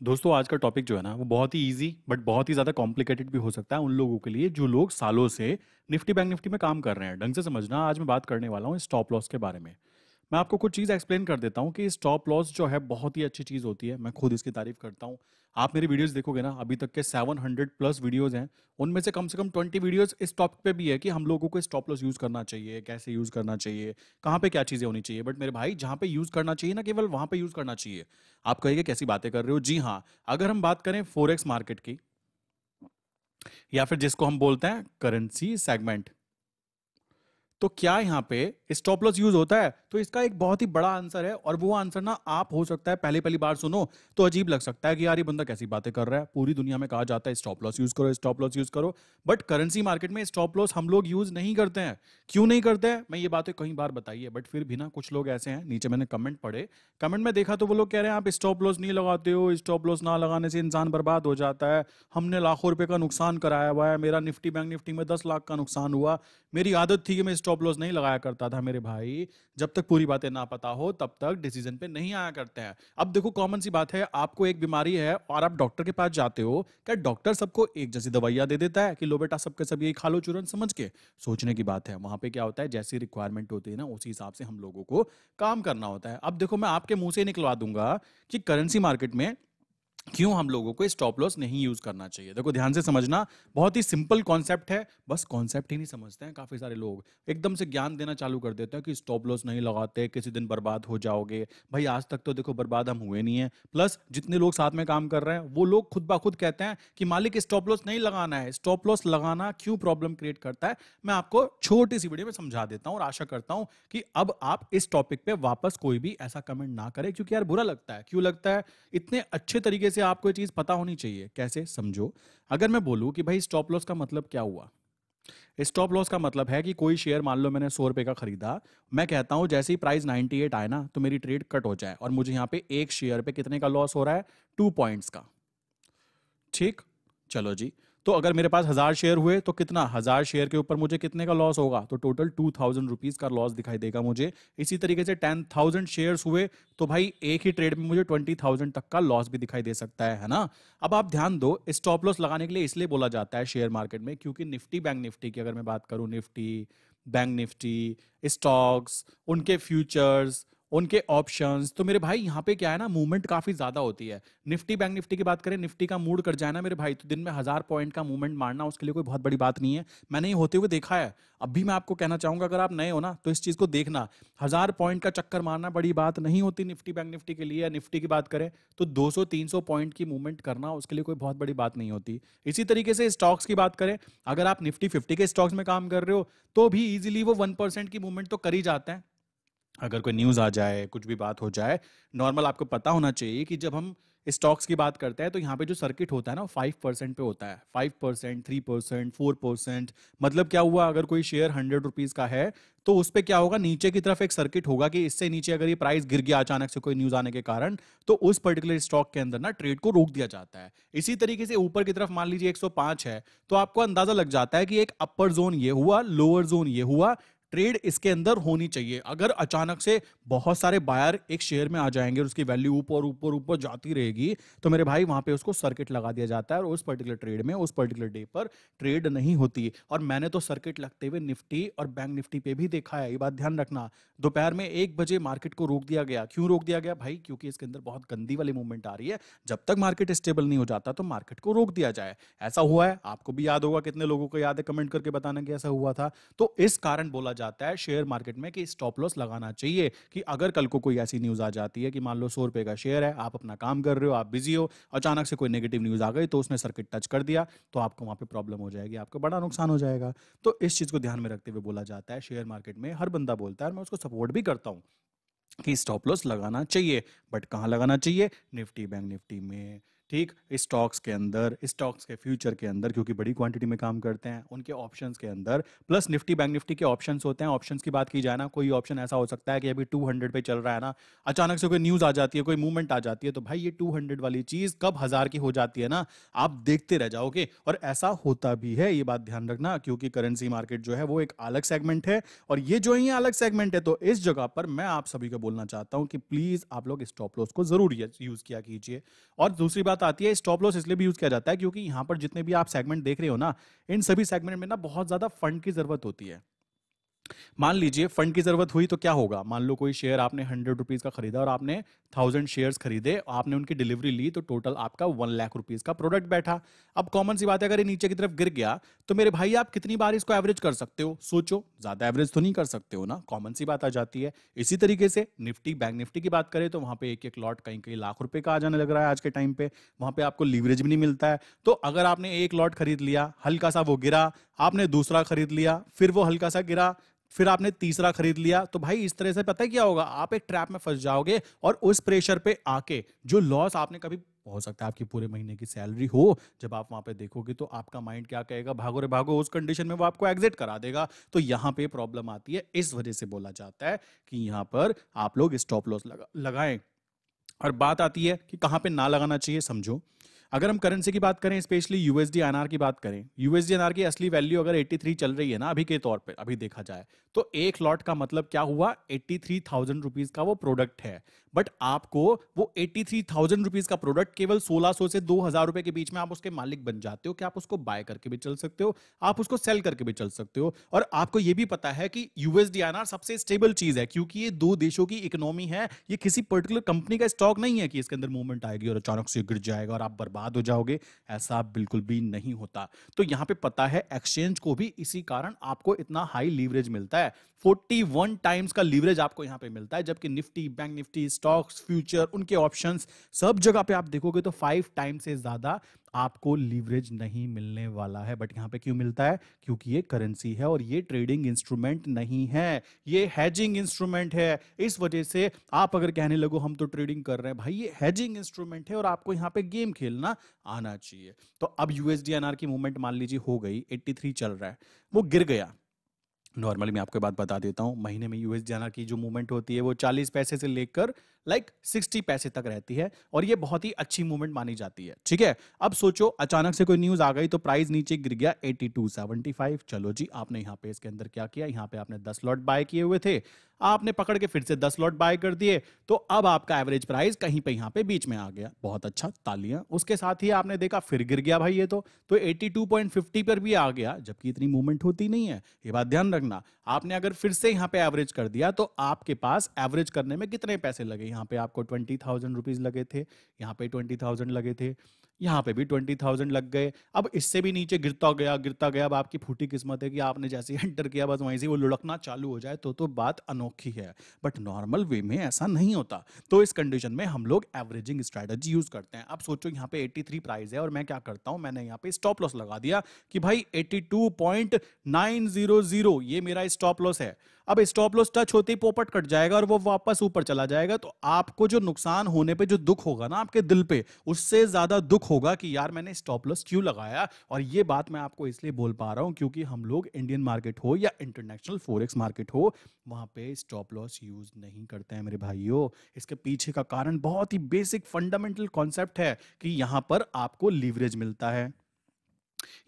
दोस्तों आज का टॉपिक जो है ना वो बहुत ही इजी बट बहुत ही ज़्यादा कॉम्प्लिकेटेड भी हो सकता है उन लोगों के लिए जो लोग सालों से निफ्टी बैंक निफ्टी में काम कर रहे हैं। ढंग से समझना, आज मैं बात करने वाला हूँ स्टॉप लॉस के बारे में। मैं आपको कुछ चीज़ एक्सप्लेन कर देता हूँ कि स्टॉप लॉस जो है बहुत ही अच्छी चीज़ होती है। मैं खुद इसकी तारीफ करता हूँ। आप मेरी वीडियोस देखोगे ना, अभी तक के 700 प्लस वीडियोस हैं। उनमें से कम 20 वीडियोस इस टॉपिक पे भी है कि हम लोगों को स्टॉप लॉस यूज़ करना चाहिए, कैसे यूज़ करना चाहिए, कहाँ पे क्या चीज़ें होनी चाहिए। बट मेरे भाई, जहाँ पे यूज़ करना चाहिए ना, केवल वहाँ पे यूज़ करना चाहिए। आप कहिए कैसी बातें कर रहे हो। जी हाँ, अगर हम बात करें फोरेक्स मार्केट की, या फिर जिसको हम बोलते हैं करेंसी सेगमेंट, तो क्या यहाँ पे स्टॉप लॉस यूज होता है? तो इसका एक बहुत ही बड़ा आंसर है, और वो आंसर ना आप हो सकता है पहली पहली बार सुनो तो अजीब लग सकता है कि यार ये बंदा कैसी बातें कर रहा है। पूरी दुनिया में कहा जाता है स्टॉप लॉस यूज करो, स्टॉप लॉस यूज करो। बट करेंसी मार्केट में स्टॉप लॉस हम लोग यूज नहीं करते हैं। क्यों नहीं करते हैं? मैं ये बातें कई बार बताई है, बट फिर भी ना कुछ लोग ऐसे हैं, नीचे मैंने कमेंट पढ़े, कमेंट में देखा तो वो लोग कह रहे हैं आप स्टॉप लॉस नहीं लगाते हो, स्टॉप लॉस ना लगाने से इंसान बर्बाद हो जाता है, हमने लाखों रुपए का नुकसान कराया हुआ है, मेरा निफ्टी बैंक निफ्टी में 10 लाख का नुकसान हुआ। मेरी आदत थी कि मैं स्टॉप लॉस नहीं लगाया करता था। मेरे भाई, जब तक पूरी बातें ना पता हो तब तक डिसीजन पे नहीं आया करते हैं। अब देखो, कॉमन सी बात है, आपको एक बीमारी है और आप डॉक्टर के पास जाते हो, क्या डॉक्टर सबको एक जैसी दवाइयां दे देता है कि लो बेटा सबके सब यही खा लो चूरन समझ के? सोचने की बात है। वहां पे क्या होता है, जैसी रिक्वायरमेंट होती है ना, उसी हिसाब से हम लोगों को काम करना होता है। अब देखो, मैं आपके मुंह से निकलवा दूंगा कि करेंसी मार्केट में क्यों हम लोगों को स्टॉप लॉस नहीं यूज करना चाहिए। देखो ध्यान से समझना, बहुत ही सिंपल कॉन्सेप्ट है, बस कॉन्सेप्ट ही नहीं समझते हैं काफी सारे लोग। एकदम से ज्ञान देना चालू कर देते हैं कि स्टॉप लॉस नहीं लगाते किसी दिन बर्बाद हो जाओगे। भाई आज तक तो देखो बर्बाद हम हुए नहीं है। प्लस जितने लोग साथ में काम कर रहे हैं वो लोग खुद ब खुद कहते हैं कि मालिक स्टॉप लॉस नहीं लगाना है। स्टॉप लॉस लगाना क्यों प्रॉब्लम क्रिएट करता है, मैं आपको छोटी सी वीडियो में समझा देता हूं, और आशा करता हूं कि अब आप इस टॉपिक पे वापस कोई भी ऐसा कमेंट ना करें, क्योंकि यार बुरा लगता है। क्यों लगता है? इतने अच्छे तरीके से आपको ये चीज पता होनी चाहिए। कैसे समझो, अगर मैं बोलूं कि भाई स्टॉप लॉस का मतलब क्या हुआ। स्टॉप लॉस का मतलब है कि कोई शेयर, मान लो मैंने 100 रुपए का खरीदा, मैं कहता हूं जैसे ही प्राइस 98 आए ना तो मेरी ट्रेड कट हो जाए, और मुझे यहां पे एक शेयर पे कितने का लॉस हो रहा है? 2 पॉइंट्स का। ठीक, चलो जी। तो अगर मेरे पास 1,000 शेयर हुए तो कितना, 1,000 शेयर के ऊपर मुझे कितने का लॉस होगा? तो टोटल 2,000 रुपीज का लॉस दिखाई देगा मुझे। इसी तरीके से 10,000 शेयर्स हुए तो भाई एक ही ट्रेड में मुझे 20,000 तक का लॉस भी दिखाई दे सकता है ना? अब आप ध्यान दो, स्टॉप लॉस लगाने के लिए इसलिए बोला जाता है शेयर मार्केट में, क्योंकि निफ्टी बैंक निफ्टी की अगर मैं बात करूं, निफ्टी बैंक निफ्टी, स्टॉक्स, उनके फ्यूचर्स, उनके ऑप्शंस, तो मेरे भाई यहाँ पे क्या है ना, मूवमेंट काफी ज्यादा होती है। निफ्टी बैंक निफ्टी की बात करें, निफ्टी का मूड कर जाए ना मेरे भाई, तो दिन में 1,000 पॉइंट का मूवमेंट मारना उसके लिए कोई बहुत बड़ी बात नहीं है। मैंने ये होते हुए देखा है। अब भी मैं आपको कहना चाहूंगा, अगर आप नए हो ना तो इस चीज को देखना, 1,000 पॉइंट का चक्कर मारना बड़ी बात नहीं होती निफ्टी बैंक निफ्टी के लिए। या निफ्टी की बात करें तो 200-300 पॉइंट की मूवमेंट करना उसके लिए कोई बहुत बड़ी बात नहीं होती। इसी तरीके से स्टॉक्स की बात करें, अगर आप निफ्टी 50 के स्टॉक्स में काम कर रहे हो तो भी इजीली वो 1% की मूवमेंट तो कर ही जाते हैं। अगर कोई न्यूज़ आ जाए, कुछ भी बात हो जाए, नॉर्मल आपको पता होना चाहिए कि जब हम स्टॉक्स की बात करते हैं तो यहाँ पे जो सर्किट होता है ना, 5% पे होता है। 5%, 3%, 4%। मतलब क्या हुआ, अगर कोई शेयर 100 रुपीज़ का है तो उस पर क्या होगा, नीचे की तरफ एक सर्किट होगा कि इससे नीचे अगर ये प्राइस गिर गया अचानक से कोई न्यूज़ आने के कारण, तो उस पर्टिकुलर स्टॉक के अंदर ना ट्रेड को रोक दिया जाता है। इसी तरीके से ऊपर की तरफ मान लीजिए 105 है, तो आपको अंदाजा लग जाता है कि एक अपर जोन ये हुआ, लोअर जोन ये हुआ, ट्रेड इसके अंदर होनी चाहिए। अगर अचानक से बहुत सारे बायर एक शेयर में आ जाएंगे और उसकी वैल्यू ऊपर ऊपर ऊपर जाती रहेगी, तो मेरे भाई वहां पे उसको सर्किट लगा दिया जाता है, और उस पर्टिकुलर ट्रेड में उस पर्टिकुलर डे पर ट्रेड नहीं होती। और मैंने तो सर्किट लगते हुए निफ्टी और बैंक निफ्टी पे भी देखा है। ये बात ध्यान रखना, दोपहर में 1 बजे मार्केट को रोक दिया गया। क्यों रोक दिया गया भाई? क्योंकि इसके अंदर बहुत गंदी वाली मूवमेंट आ रही है। जब तक मार्केट स्टेबल नहीं हो जाता तो मार्केट को रोक दिया जाए। ऐसा हुआ है, आपको भी याद होगा। कितने लोगों को याद है? कमेंट करके बताना कि ऐसा हुआ था। तो इस कारण बोला जाता है शेयर मार्केट में कि स्टॉप लॉस लगाना चाहिए, कि अगर कल को कोई ऐसी न्यूज आ जाती है कि मान लो 100 रुपए का शेयर है, आप अपना काम कर रहे हो, आप बिजी हो, अचानक से कोई नेगेटिव न्यूज आ गई तो उसने सर्किट टच कर दिया, तो आपको वहां पे प्रॉब्लम हो जाएगी, आपको बड़ा नुकसान हो जाएगा। तो इस चीज को ध्यान में रखते हुए बोला जाता है, शेयर मार्केट में हर बंदा बोलता है, और मैं उसको सपोर्ट भी करता हूं कि स्टॉप लॉस लगाना चाहिए। बट कहाँ लगाना चाहिए? निफ्टी बैंक निफ्टी में, ठीक, स्टॉक्स के अंदर, स्टॉक्स के फ्यूचर के अंदर, क्योंकि बड़ी क्वांटिटी में काम करते हैं, उनके ऑप्शंस के अंदर, प्लस निफ्टी बैंक निफ्टी के ऑप्शंस होते हैं। ऑप्शंस की बात की जाए ना, कोई ऑप्शन ऐसा हो सकता है कि अभी 200 पे चल रहा है ना, अचानक से कोई न्यूज़ आ जाती है, कोई मूवमेंट आ जाती है, तो भाई ये 200 वाली चीज़ कब 1000 की हो जाती है ना, आप देखते रह जाओगे। और ऐसा होता भी है, ये बात ध्यान रखना, क्योंकि करेंसी मार्केट जो है वो एक अलग सेगमेंट है, और ये जो है अलग सेगमेंट है। तो इस जगह पर मैं आप सभी को बोलना चाहता हूं कि प्लीज आप लोग स्टॉप लॉस को जरूर यूज किया कीजिए। और दूसरी बात आती है, स्टॉप लॉस इसलिए भी यूज किया जाता है क्योंकि यहां पर जितने भी आप सेगमेंट देख रहे हो ना, इन सभी सेगमेंट में ना बहुत ज्यादा फंड की जरूरत होती है। मान लीजिए फंड की जरूरत हुई तो क्या होगा, मान लो कोई शेयर आपने 100 रुपीज का खरीदा और आपने 1000 शेयर्स खरीदे, आपने उनकी डिलीवरी ली, तो टोटल आपका 1 लाख रुपीज का प्रोडक्ट बैठा। अब कॉमन सी बात है, अगर ये नीचे की तरफ गिर गया तो मेरे भाई आप कितनी बार इसको एवरेज कर सकते हो, सोचो, ज्यादा एवरेज तो नहीं कर सकते हो ना, कॉमन सी बात आ जाती है। इसी तरीके से निफ्टी बैंक निफ्टी की बात करें तो वहां पे एक एक लॉट कहीं कहीं लाख रुपए का आ जाने लग रहा है आज के टाइम पे, वहां पे आपको लीवरेज भी नहीं मिलता है। तो अगर आपने एक लॉट खरीद लिया, हल्का सा वो गिरा, आपने दूसरा खरीद लिया, फिर वो हल्का सा गिरा, फिर आपने तीसरा खरीद लिया, तो भाई इस तरह से पता है क्या होगा, आप एक ट्रैप में फंस जाओगे, और उस प्रेशर पे आके जो लॉस आपने कभी, हो सकता है आपकी पूरे महीने की सैलरी हो, जब आप वहां पे देखोगे तो आपका माइंड क्या कहेगा, भागो रे भागो, उस कंडीशन में वो आपको एग्जिट करा देगा। तो यहां पे प्रॉब्लम आती है, इस वजह से बोला जाता है कि यहां पर आप लोग स्टॉप लॉस लगाएं। और बात आती है कि कहां पे ना लगाना चाहिए, समझो। अगर हम करेंसी की बात करें, स्पेशली यूएसडी एनआर की बात करें, यूएसडी एनआर की असली वैल्यू अगर 83 चल रही है ना अभी के तौर पे, अभी देखा जाए तो एक लॉट का मतलब क्या हुआ, 83,000 रुपीज का वो प्रोडक्ट है। बट आपको वो 83,000 रुपीज का प्रोडक्ट केवल 1600 से 2000 रुपए के बीच में आप उसके मालिक बन जाते हो, कि आप उसको बाय करके भी चल सकते हो, आप उसको सेल करके भी चल सकते हो। और आपको ये भी पता है कि यूएसडी एनआर सबसे स्टेबल चीज है, क्योंकि ये दो देशों की इकोनॉमी है, ये किसी पर्टिकुलर कंपनी का स्टॉक नहीं है कि इसके अंदर मूवमेंट आएगी और अचानक से गिर जाएगा और आप बर्बाद हो जाओगे। ऐसा बिल्कुल भी नहीं होता। तो यहां पे पता है एक्सचेंज को भी इसी कारण आपको इतना हाई लीवरेज मिलता है, 41 टाइम्स का लीवरेज आपको यहां पे मिलता है, जबकि Nifty bank Nifty stocks future उनके ऑप्शंस सब जगह पे आप देखोगे तो 5 टाइम से ज्यादा आपको लीवरेज नहीं मिलने वाला है। बट यहां पे क्यों मिलता है, क्योंकि ये करेंसी है और ये ट्रेडिंग इंस्ट्रूमेंट नहीं है, ये हेजिंग इंस्ट्रूमेंट है। इस वजह से आप अगर कहने लगो हम तो ट्रेडिंग कर रहे हैं, भाई ये हेजिंग इंस्ट्रूमेंट है और आपको यहां पे गेम खेलना आना चाहिए। तो अब यूएसडी एनआर की मूवमेंट मान लीजिए हो गई, 83 चल रहा है, वो गिर गया। नॉर्मली मैं आपको बात बता देता हूं, महीने में यूएस जाना की जो मूवमेंट होती है वो 40 पैसे से लेकर 60 पैसे तक रहती है, और ये बहुत ही अच्छी मूवमेंट मानी जाती है। ठीक है, अब सोचो अचानक से कोई न्यूज आ गई तो प्राइस नीचे गिर गया 82.75। चलो जी, आपने यहाँ पे इसके अंदर क्या किया, यहाँ पे आपने 10 लॉट बाय किए हुए थे, आपने पकड़ के फिर से 10 लॉट बाय कर दिए, तो अब आपका एवरेज प्राइस कहीं पे यहाँ पे बीच में आ गया, बहुत अच्छा, तालियां। उसके साथ ही आपने देखा फिर गिर गया भाई ये तो 82.50 पर भी आ गया, जबकि इतनी मूवमेंट होती नहीं है, ये बात ध्यान रखना। आपने अगर फिर से यहाँ पे एवरेज कर दिया तो आपके पास एवरेज करने में कितने पैसे लगे, यहाँ पे आपको 20,000 रुपीज लगे थे, यहाँ पे 20,000 लगे थे, यहाँ पे भी 20,000 लग गए। अब इससे भी नीचे गिरता गया गिरता गया, अब आपकी फूटी किस्मत है कि आपने जैसे ही एंटर किया बस वहीं से वो लुढ़कना चालू हो जाए, तो बात अनोखी है। बट नॉर्मल वे में ऐसा नहीं होता, तो इस कंडीशन में हम लोग एवरेजिंग स्ट्रेटजी यूज करते हैं। अब सोचो यहाँ पे 83 प्राइस है और मैं क्या करता हूं, मैंने यहाँ पे स्टॉप लॉस लगा दिया कि भाई 82.900 ये मेरा स्टॉप लॉस है। अब स्टॉप लॉस टच होते ही पोपट कट जाएगा और वो वापस ऊपर चला जाएगा, तो आपको जो नुकसान होने पे जो दुख होगा ना आपके दिल पे, उससे ज्यादा दुख होगा कि यार मैंने स्टॉप लॉस क्यों लगाया। और ये बात मैं आपको इसलिए बोल पा रहा हूं क्योंकि हम लोग इंडियन मार्केट हो या इंटरनेशनल फॉरेक्स मार्केट हो, वहां पे स्टॉप लॉस यूज नहीं करते हैं मेरे भाइयों। इसके पीछे का कारण बहुत ही बेसिक फंडामेंटल कॉन्सेप्ट है कि यहां पर आपको लीवरेज मिलता है,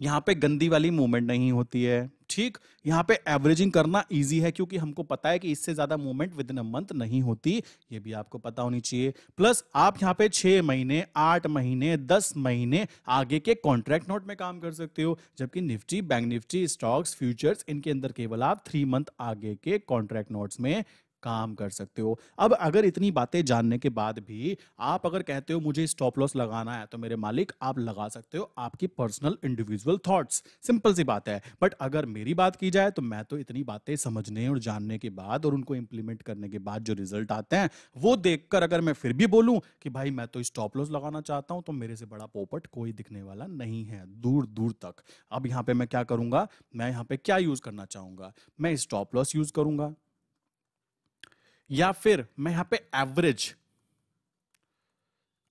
यहाँ पे गंदी वाली मूवमेंट नहीं होती है। ठीक, यहाँ पे एवरेजिंग करना इजी है क्योंकि हमको पता है कि इससे ज्यादा movement with in a month नहीं होती, ये भी आपको पता होनी चाहिए। प्लस आप यहाँ पे 6 महीने 8 महीने 10 महीने आगे के कॉन्ट्रैक्ट नोट में काम कर सकते हो, जबकि Nifty bank Nifty stocks futures इनके अंदर केवल आप 3 मंथ आगे के कॉन्ट्रैक्ट नोट्स में काम कर सकते हो। अब अगर इतनी बातें जानने के बाद भी आप अगर कहते हो मुझे स्टॉप लॉस लगाना है, तो मेरे मालिक आप लगा सकते हो, आपकी पर्सनल इंडिविजुअल थॉट्स, सिंपल सी बात है। बट अगर मेरी बात की जाए तो मैं तो इतनी बातें समझने और जानने के बाद और उनको इंप्लीमेंट करने के बाद जो रिजल्ट आते हैं वो देखकर अगर मैं फिर भी बोलूं कि भाई मैं तो स्टॉप लॉस लगाना चाहता हूं, तो मेरे से बड़ा पोपट कोई दिखने वाला नहीं है दूर दूर तक। अब यहां पे मैं क्या करूंगा, मैं यहां पे क्या यूज करना चाहूंगा, मैं स्टॉप लॉस यूज करूंगा या फिर मैं यहां पे एवरेज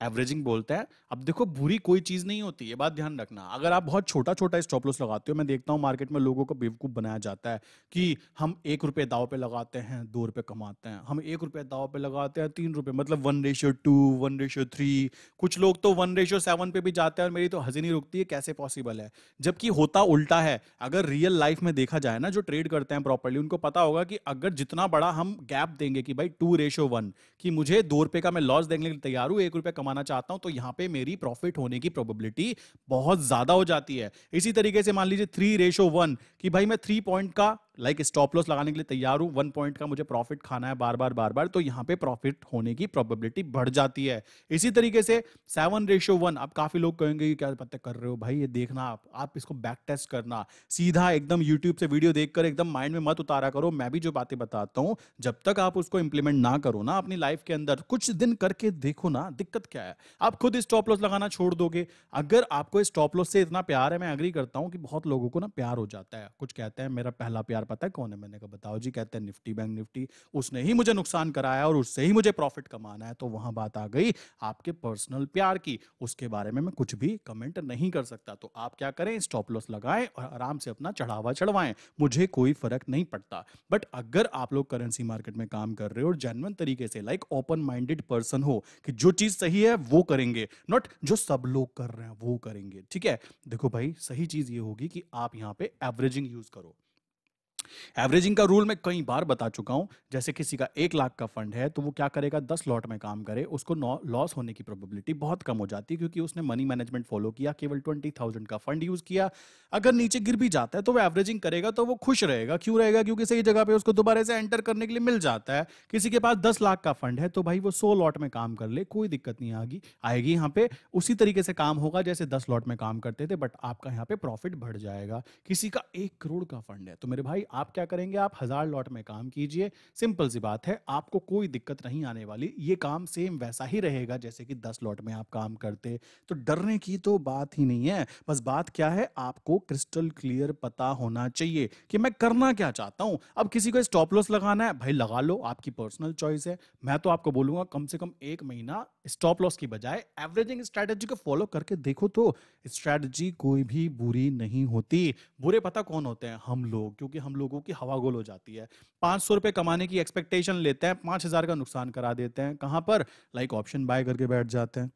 एवरेजिंग बोलते हैं। अब देखो बुरी कोई चीज नहीं होती, ये बात ध्यान रखना। अगर आप बहुत छोटा छोटा स्टॉप लॉस लगाते हो, मैं देखता हूँ मार्केट में लोगों को बेवकूफ बनाया जाता है कि हम 1 रुपए दाव पे लगाते हैं 2 रुपए कमाते हैं, हम 1 रुपए दाव पे लगाते हैं 3 रुपए, मतलब 1:2, 1:3। कुछ लोग तो 1:7 पे भी जाते हैं और मेरी तो हंसी नहीं रुकती है, कैसे पॉसिबल है। जबकि होता उल्टा है। अगर रियल लाइफ में देखा जाए ना, जो ट्रेड करते हैं प्रॉपर्ली, उनको पता होगा कि अगर जितना बड़ा हम गैप देंगे कि भाई 2:1, कि मुझे 2 रुपए का मैं लॉस देखने के लिए तैयार हूं, 1 रुपए कमाना चाहता हूं, तो यहां पे मेरी प्रॉफिट होने की प्रोबेबिलिटी बहुत ज्यादा हो जाती है। इसी तरीके से मान लीजिए 3:1, कि भाई मैं 3 पॉइंट का स्टॉप लॉस लगाने के लिए तैयार हूं, 1 पॉइंट का मुझे प्रॉफिट खाना है बार बार बार बार, तो यहां पे प्रॉफिट होने की प्रोबेबिलिटी बढ़ जाती है। इसी तरीके से 7:1, अब काफी लोग कहेंगे कि क्या पता कर रहे हो भाई, ये देखना आप इसको बैक टेस्ट करना, सीधा एकदम यूट्यूब से वीडियो देखकर एकदम माइंड में मत उतारा करो। मैं भी जो बातें बताता हूं, जब तक आप उसको इंप्लीमेंट ना करो ना अपनी लाइफ के अंदर, कुछ दिन करके देखो ना, दिक्कत क्या है। आप खुद स्टॉप लॉस लगाना छोड़ दोगे। अगर आपको स्टॉप लॉस से इतना प्यार है, मैं एग्री करता हूं कि बहुत लोगों को ना प्यार हो जाता है। कुछ कहते हैं मेरा पहला प्यार पता है कौन है, मैंने कहा बताओ जी, कहते हैं निफ्टी बैंक निफ्टी, उसने ही मुझे नुकसान कराया और उससे ही मुझे प्रॉफिट कमाना है। तो वहां बात आ गई आपके पर्सनल प्यार की, उसके बारे में मैं कुछ भी कमेंट नहीं कर सकता। तो आप क्या करें, स्टॉप लॉस लगाएं और आराम से अपना चढ़ावा चढ़वाएं, मुझे कोई फर्क नहीं पड़ता। बट अगर आप लोग करेंसी मार्केट में काम कर रहे हो और जेन्युइन तरीके से ओपन माइंडेड पर्सन हो, कि जो चीज सही है वो करेंगे, नॉट जो सब लोग कर रहे हैं वो करेंगे, ठीक है। देखो भाई, सही चीज ये होगी कि आप यहां पे एवरेजिंग यूज करो। एवरेजिंग का रूल मैं कई बार बता चुका हूं। जैसे किसी का 1 लाख का फंड है, तो वो क्या करेगा, 10 लॉट में काम करे, उसको लॉस होने की प्रोबेबिलिटी बहुत कम हो जाती है, क्योंकि उसने मनी मैनेजमेंट फॉलो किया, केवल 20,000 का फंड यूज किया। अगर नीचे गिर भी जाता है तो वो एवरेजिंग करेगा, तो वो खुश रहेगा। क्यों रहेगा, क्योंकि सही जगह पे उसको दोबारा से एंटर करने के लिए मिल जाता है। किसी के पास 10 लाख का फंड है, तो भाई वो 100 लॉट में काम कर ले, कोई दिक्कत नहीं आएगी यहाँ पे। उसी तरीके से काम होगा जैसे 10 लॉट में काम करते थे, बट आपका यहाँ पे प्रॉफिट बढ़ जाएगा। किसी का 1 करोड़ का फंड है, तो मेरे भाई आप क्या करेंगे, आप 1000 लॉट में काम कीजिए। सिंपल सी बात है, आपको कोई दिक्कत नहीं आने वाली। ये काम सेम वैसा ही रहेगा जैसे कि 10 लॉट में आप काम करते। तो डरने की तो बात ही नहीं है। बस बात क्या है, आपको क्रिस्टल क्लियर पता होना चाहिए कि मैं करना क्या चाहता हूं। अब किसी को स्टॉप लॉस लगाना है, भाई लगा लो, आपकी पर्सनल चॉइस है। मैं तो आपको बोलूंगा कम से कम 1 महीना स्टॉप लॉस की बजाय एवरेजिंग स्ट्रेटेजी को फॉलो करके देखो, तो स्ट्रेटजी कोई भी बुरी नहीं होती। बुरे पता कौन होते हैं, हम लोग, क्योंकि हम लोगों की हवा गोल हो जाती है। 500 रुपए कमाने की एक्सपेक्टेशन लेते हैं, 5,000 का नुकसान करा देते हैं। कहां पर, ऑप्शन बाय करके बैठ जाते हैं।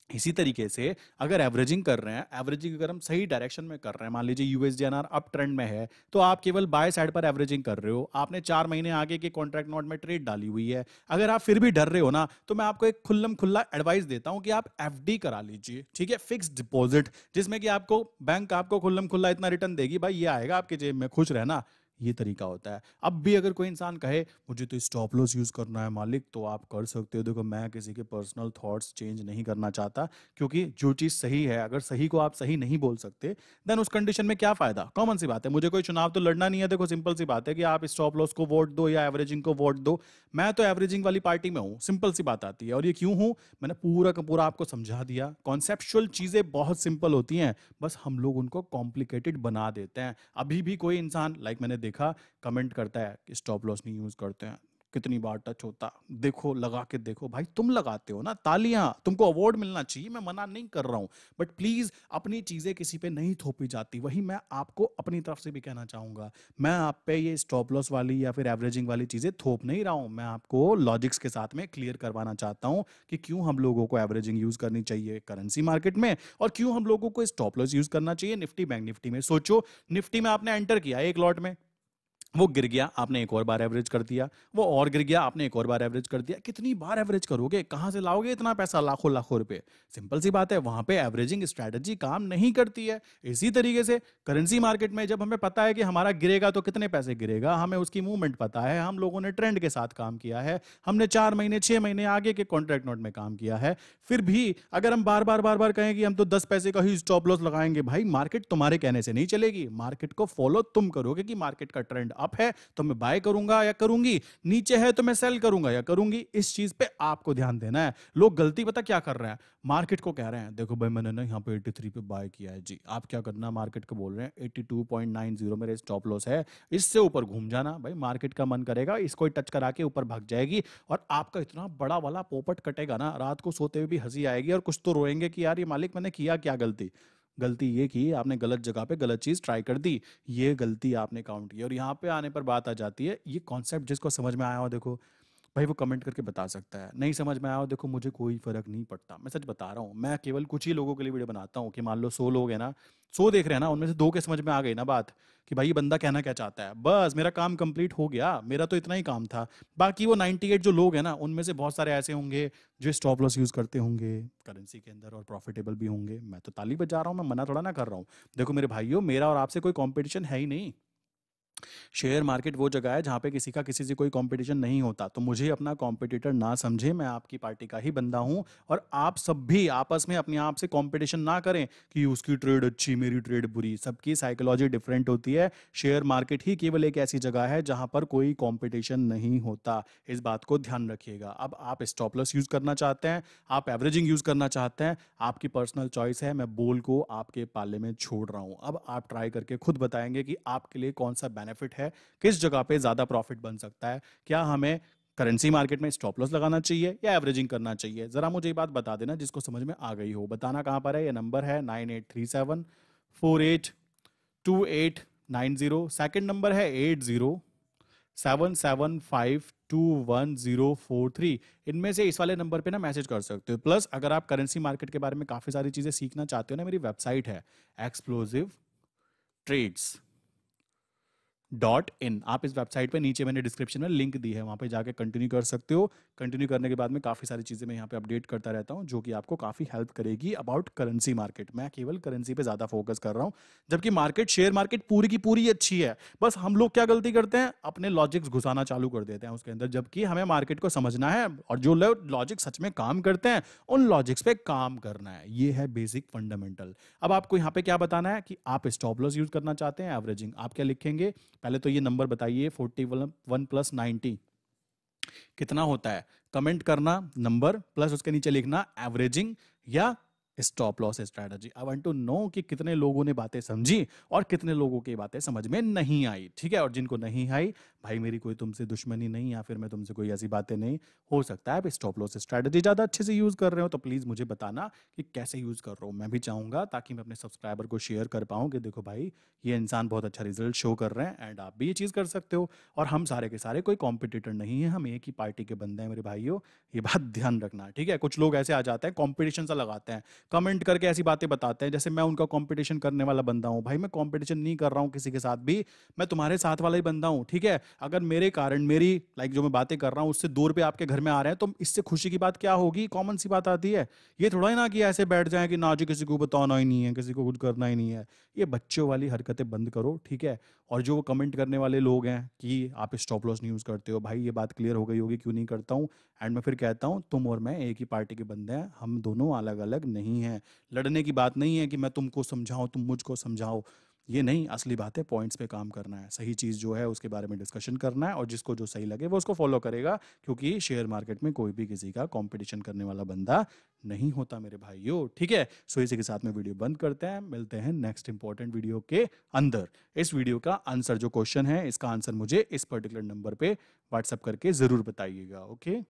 इसी तरीके से अगर एवरेजिंग कर रहे हैं, एवरेजिंग अगर हम सही डायरेक्शन में कर रहे हैं, मान लीजिए यूएसडीएनआर अप ट्रेंड में है, तो आप केवल बाय साइड पर एवरेजिंग कर रहे हो। आपने 4 महीने आगे के कॉन्ट्रैक्ट नोट में ट्रेड डाली हुई है। अगर आप फिर भी डर रहे हो ना, तो मैं आपको एक खुल्लम खुल्ला एडवाइस देता हूं कि आप एफडी करा लीजिए, ठीक है, फिक्स डिपॉजिट, जिसमें कि आपको बैंक आपको खुल्लम खुल्ला इतना रिटर्न देगी, भाई ये आएगा आपके जेब में, खुश रहना। ये तरीका होता है। अब भी अगर कोई इंसान कहे मुझे तो स्टॉप लॉस यूज करना है मालिक, तो आप कर सकते हो। देखो, मैं किसी के पर्सनल थॉट्स चेंज नहीं करना चाहता, क्योंकि जो चीज सही है, अगर सही को आप सही नहीं बोल सकते, देन उस कंडीशन में क्या फायदा। कॉमन सी बात है, मुझे कोई चुनाव तो लड़ना नहीं है। देखो सिंपल सी बात है कि आप स्टॉप लॉस को वोट दो या एवरेजिंग को वोट दो। मैं तो एवरेजिंग वाली पार्टी में हूँ, सिंपल सी बात आती है। और ये क्यों हूँ, मैंने पूरा का पूरा आपको समझा दिया। कॉन्सेप्चुअल चीजें बहुत सिंपल होती हैं, बस हम लोग उनको कॉम्प्लिकेटेड बना देते हैं। अभी भी कोई इंसान मैंने देखा कमेंट करता है कि स्टॉप लॉस नहीं यूज करते हैं, कितनी बार टच होता, देखो लगा के देखो। भाई तुम लगाते हो ना, तालियां, तुमको अवार्ड मिलना चाहिए, मैं मना नहीं कर रहा हूं। बट प्लीज अपनी चीजें किसी पे नहीं थोपी जाती। वही मैं आपको अपनी तरफ से भी कहना चाहूंगा। मैं आप पे ये स्टॉप लॉस वाली या फिर एवरेजिंग वाली चीजें थोप नहीं रहा हूं। मैं आपको लॉजिक्स के साथ में क्लियर करवाना चाहता हूं कि क्यों हम लोगों को एवरेजिंग यूज करनी चाहिए करेंसी मार्केट में, और क्यों हम लोगों को स्टॉप लॉस यूज करना चाहिए निफ्टी बैंक निफ्टी में। सोचो, निफ्टी में आपने एंटर किया 1 लॉट में, वो गिर गया, आपने एक और बार एवरेज कर दिया, वो और गिर गया, आपने एक और बार एवरेज कर दिया। कितनी बार एवरेज करोगे, कहां से लाओगे इतना पैसा, लाखों लाखों रुपए। सिंपल सी बात है, वहां पे एवरेजिंग स्ट्रेटजी काम नहीं करती है। इसी तरीके से करेंसी मार्केट में जब हमें पता है कि हमारा गिरेगा तो कितने पैसे गिरेगा, हमें उसकी मूवमेंट पता है, हम लोगों ने ट्रेंड के साथ काम किया है, हमने 4 महीने 6 महीने आगे के कॉन्ट्रैक्ट नोट में काम किया है। फिर भी अगर हम बार बार बार बार कहें कि हम तो 10 पैसे का ही स्टॉप लॉस लगाएंगे, भाई मार्केट तुम्हारे कहने से नहीं चलेगी। मार्केट को फॉलो तुम करोगे कि मार्केट का ट्रेंड अप है तो मैं बाय करूंगा या करूंगी, नीचे है तो मैं सेल करूंगा या करूंगी। इस चीज पे आपको ध्यान देना है। लोग गलती पता क्या कर रहे हैं, मार्केट को कह रहे हैं देखो भाई मैंने ना यहाँ पे 83 पे बाय किया है जी, आप क्या करना, मार्केट को बोल रहे हैं 82.90 मेरे स्टॉप लॉस है, इससे ऊपर घूम जाना। भाई मार्केट का मन करेगा इसको टच करा के ऊपर भाग जाएगी और आपका इतना बड़ा वाला पोपट कटेगा ना, रात को सोते हुए भी हंसी आएगी और कुछ तो रोएंगे कि यार ये मालिक मैंने किया क्या गलती। गलती ये की आपने गलत जगह पे गलत चीज ट्राई कर दी, ये गलती आपने काउंट की। और यहाँ पे आने पर बात आ जाती है, ये कॉन्सेप्ट जिसको समझ में आया हो देखो भाई वो कमेंट करके बता सकता है, नहीं समझ में आया हो देखो मुझे कोई फर्क नहीं पड़ता। मैं सच बता रहा हूँ, मैं केवल कुछ ही लोगों के लिए वीडियो बनाता हूँ कि मान लो 100 लोग हैं ना, 100 देख रहे हैं ना, उनमें से 2 के समझ में आ गई ना बात कि भाई ये बंदा कहना क्या चाहता है, बस मेरा काम कंप्लीट हो गया, मेरा तो इतना ही काम था। बाकी वो 98 जो लोग हैं ना, उनमें से बहुत सारे ऐसे होंगे जो स्टॉप लॉस यूज करते होंगे करेंसी के अंदर और प्रॉफिटेबल भी होंगे। मैं तो ताली बजा रहा हूँ, मैं मना थोड़ा ना कर रहा हूँ। देखो मेरे भाइयों, मेरा और आपसे कोई कॉम्पिटिशन है ही नहीं। शेयर मार्केट वो जगह है जहाँ पे किसी का किसी से कोई कंपटीशन नहीं होता, तो मुझे अपना कॉम्पिटिटर ना समझे, मैं आपकी पार्टी का ही बंदा हूँ। और आप सब भी आपस में अपने आप से कंपटीशन ना करें कि उसकी ट्रेड अच्छी मेरी ट्रेड बुरी, सबकी साइकोलॉजी डिफरेंट होती है। शेयर मार्केट ही केवल एक ऐसी जगह है जहाँ पर कोई कंपटीशन नहीं होता, इस बात को ध्यान रखिएगा। अब आप स्टॉप लॉस यूज करना चाहते हैं, आप एवरेजिंग यूज करना चाहते हैं, आपकी पर्सनल चॉइस है, मैं बोल को आपके पाले में छोड़ रहा हूँ। अब आप ट्राई करके खुद बताएंगे कि आपके लिए कौन सा बेनिफिट है, किस जगह पे ज्यादा प्रॉफिट बन सकता है, क्या हमें करेंसी मार्केट में स्टॉप लॉस लगाना चाहिए या एवरेजिंग करना चाहिए। जरा मुझे ये बात बता देना जिसको समझ में आ गई हो। बताना कहाँ पर है, ये नंबर है 9837482890, सेकंड नंबर है 8077521043। इनमें से इस वाले नंबर पे ना मैसेज कर सकते हो। प्लस अगर आप करेंसी मार्केट के बारे में काफी सारी चीजें सीखना चाहते हो ना, मेरी वेबसाइट है एक्सप्लोसिव ट्रेड्स .in। आप इस वेबसाइट पे नीचे मैंने डिस्क्रिप्शन में लिंक दी है, वहां पे जाके कंटिन्यू कर सकते हो। कंटिन्यू करने के बाद में काफ़ी सारी चीज़ें मैं यहाँ पे अपडेट करता रहता हूँ जो कि आपको काफ़ी हेल्प करेगी अबाउट करेंसी मार्केट। मैं केवल करेंसी पे ज़्यादा फोकस कर रहा हूँ, जबकि मार्केट शेयर मार्केट पूरी की पूरी अच्छी है। बस हम लोग क्या गलती करते हैं, अपने लॉजिक्स घुसाना चालू कर देते हैं उसके अंदर, जबकि हमें मार्केट को समझना है और जो लोग लॉजिक सच में काम करते हैं उन लॉजिक्स पे काम करना है। ये है बेसिक फंडामेंटल। अब आपको यहाँ पे क्या बताना है कि आप स्टॉप लॉस यूज करना चाहते हैं, एवरेजिंग। आप क्या लिखेंगे, पहले तो ये नंबर बताइए 41 प्लस 90 कितना होता है, कमेंट करना नंबर प्लस उसके नीचे लिखना एवरेजिंग या stop loss strategy. I want to know कि कितने लोगों ने बातें समझी और कितने लोगों की बातें समझ में नहीं आई। ठीक है, और जिनको नहीं आई, भाई मेरी कोई तुमसे दुश्मनी नहीं या फिर मैं तुमसे कोई ऐसी बातें नहीं, हो सकता है आप स्टॉप लॉस स्ट्रेटजी ज़्यादा अच्छे से यूज़ कर रहे हो, तो प्लीज़ मुझे बताना कि कैसे यूज़ कर रहे हो। मैं भी चाहूँगा ताकि मैं अपने सब्सक्राइबर को शेयर कर पाऊँ कि देखो भाई ये इंसान बहुत अच्छा रिजल्ट शो कर रहे हैं एंड आप भी ये चीज़ कर सकते हो। और हम सारे के सारे कोई कॉम्पिटिटर नहीं है, हम एक ही पार्टी के बंदे हैं मेरे भाइयों, ये बात ध्यान रखना। ठीक है, कुछ लोग ऐसे आ जाते हैं कॉम्पिटिशन सा लगाते हैं, कमेंट करके ऐसी बातें बताते हैं जैसे मैं उनका कंपटीशन करने वाला बंदा हूं। भाई मैं कंपटीशन नहीं कर रहा हूं किसी के साथ भी, मैं तुम्हारे साथ वाला ही बंदा हूं। ठीक है, अगर मेरे कारण मेरी जो मैं बातें कर रहा हूं उससे 2 रुपए आपके घर में आ रहे हैं तो इससे खुशी की बात क्या होगी, कॉमन सी बात आती है। ये थोड़ा ही ना कि ऐसे बैठ जाए कि ना जी किसी को बताना ही नहीं है, किसी को कुछ करना ही नहीं है। ये बच्चों वाली हरकतें बंद करो। ठीक है, और जो कमेंट करने वाले लोग हैं कि आप स्टॉप लॉस नहीं यूज करते हो, भाई ये बात क्लियर हो गई होगी क्यों नहीं करता हूं। एंड मैं फिर कहता हूं तुम और मैं एक ही पार्टी के बंदे हैं, हम दोनों अलग अलग नहीं हैं। लड़ने की बात नहीं है कि मैं तुमको समझाऊं तुम मुझको समझाओ, ये नहीं। असली बात है पॉइंट्स पे काम करना है, सही चीज़ जो है उसके बारे में डिस्कशन करना है और जिसको जो सही लगे वो उसको फॉलो करेगा, क्योंकि शेयर मार्केट में कोई भी किसी का कंपटीशन करने वाला बंदा नहीं होता मेरे भाइयों। ठीक है, सो इसी के साथ में वीडियो बंद करते हैं, मिलते हैं नेक्स्ट इंपॉर्टेंट वीडियो के अंदर। इस वीडियो का आंसर जो क्वेश्चन है इसका आंसर मुझे इस पर्टिकुलर नंबर पे व्हाट्सअप करके ज़रूर बताइएगा। ओके।